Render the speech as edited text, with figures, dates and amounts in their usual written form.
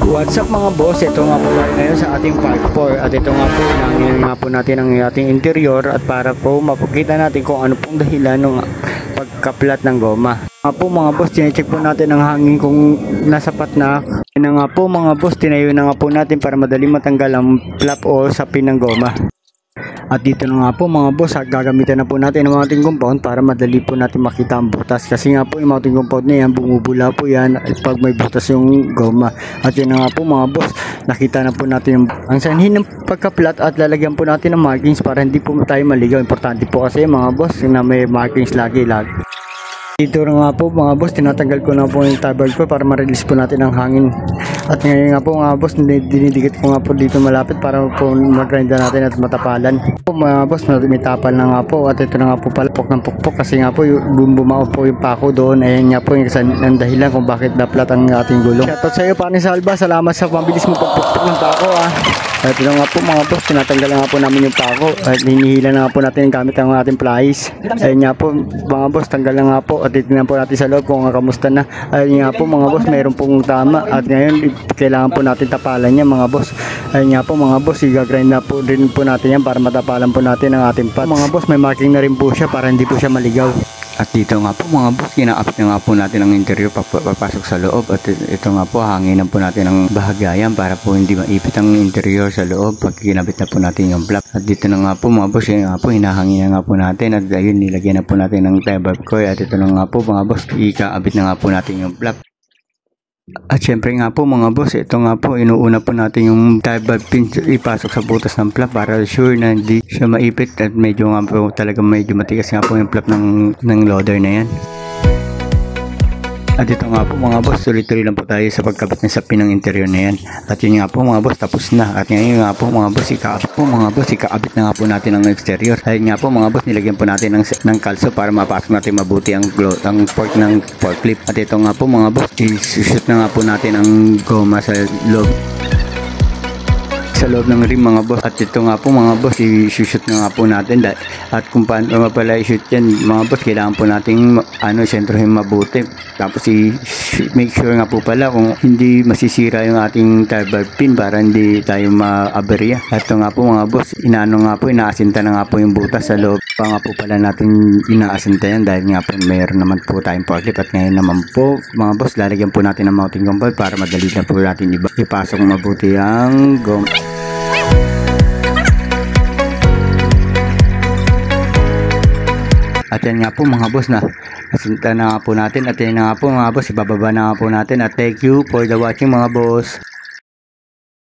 What's up mga boss, ito nga po tayo ngayon sa ating part 4 at ito nga po, nangyayin nga po natin ang ating interior at para po mapakita natin kung ano pong dahilan ng pagkaplat ng goma. Nga po mga boss, tinecheck po natin ang hangin kung nasapat na. Yan nga po mga boss, tinayo na nga po natin para madali matanggal ang flap o sapin ng goma. At dito na nga po mga boss, gagamitan na po natin ang mounting compound para madali po natin makita ang butas. Kasi nga po yung mounting compound na yan, bumubula po yan pag may butas yung goma. At yun na nga po mga boss, nakita na po natin ang sanhin ng pagkaplat at lalagyan po natin ng markings para hindi po tayo maligaw. Importante po kasi mga boss na may markings lagi. Dito na nga po mga boss, tinatanggal ko na po yung tabard ko para ma-release po natin ang hangin. At ngayon nga po mga boss, dinidikit ko nga po dito malapit para po mag-grind natin at matapalan. Po mga boss, may tapal na nga po at ito na nga po palpok ng pukpok kasi nga po bumao po yung pako doon. Ayan nga po yung dahilan kung bakit naplat ang ating gulong. Shoutout sa iyo Pani Salva, salamat sa mabilis mo pagpukpok ng pako At ito na nga po mga boss, tinatanggal nga po namin yung pako at hinihila na nga po natin gamit ang ating pliers. Ayun nga po mga boss, tanggal na nga po at titignan po natin sa loob kung kamusta na. Ayun nga po mga boss, mayroon pong tama at ngayon kailangan po natin tapalan niya mga boss. Ayun nga po mga boss, i-grind na po rin po natin yan para matapalan po natin ang ating pads. Mga boss, may marking na rin po siya para hindi po siya maligaw. At dito nga po mga boss, kinaapit na nga po natin ang interior papasok sa loob. At ito nga po, hanginan po natin ang bahagayan para po hindi maipit ang interior sa loob pag kinabit na po natin yung flap. At dito na nga po mga boss, yun nga po, hinahangin na nga po natin. At ayun, nilagyan na po natin ng tie bar coil. At ito na nga po mga boss, ikaabit na nga po natin yung flap. At syempre nga po mga boss, ito nga po, inuuna po natin yung tie bar pin ipasok sa butas ng flap para sure na hindi siya maipit at medyo nga po talaga medyo matigas nga po yung flap ng loader na yan. At ito nga po mga boss, tuloy-tuloy lang po tayo sa pagkabit ng sapin ng interior na yan. At yun nga po mga boss, tapos na. At ngayon nga po mga boss, ikaabit na nga po natin ang exterior. At nga po mga boss, nilagyan po natin ng kalso para mapasok natin mabuti ang fork ng forklift. At ito nga po mga boss, i-shoot na nga po natin ang goma sa loob ng rim mga boss. At ito nga po mga boss, i-shoot na nga po natin at kung paano pala i-shoot yan mga boss, kailangan po nating sentrohin mabuti, tapos make sure nga po pala kung hindi masisira yung ating tie bar pin para hindi tayo ma-aberya. At ito nga po mga boss, inaasinta na nga po yung butas sa loob pa nga po pala natin inaasinta yan dahil nga po mayroon naman po tayong forklift. At ngayon naman po mga boss, lalagyan po natin ng mounting compound para madali na po natin ipasok mabuti ang goma. At yan nga po mga boss, na asinta na nga po natin. At yan nga po mga boss, ibababa na nga po natin. At thank you for the watching mga boss.